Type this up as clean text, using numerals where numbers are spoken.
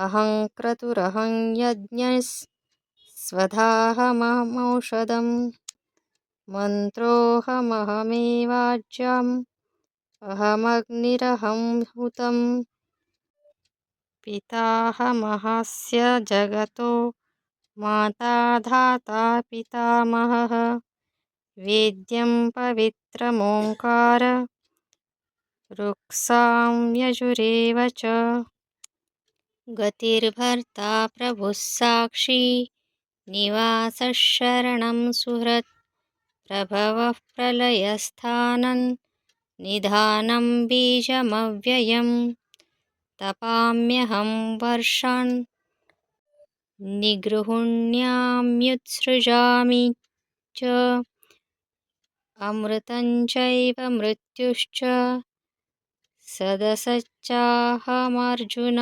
अहं क्रतुरहं यज्ञस्वधाहमहमौषधम् मन्त्रोऽहमहमेवाज्यम् अहमग्निरहं हुतं पिताहमहस्य जगतो माता धाता पितामहः वेद्यं पवित्रमोङ्कार ऋक्सां यजुरेव च गतिर्भर्ता प्रभुः साक्षी निवासः शरणं सुहृत् प्रभवः प्रलयस्थानं निधानं बीजमव्ययम् तपाम्यहं वर्षान् निगृह्णाम्युत्सृजामि च अमृतं चैव मृत्युश्च सदसच्चाहमर्जुन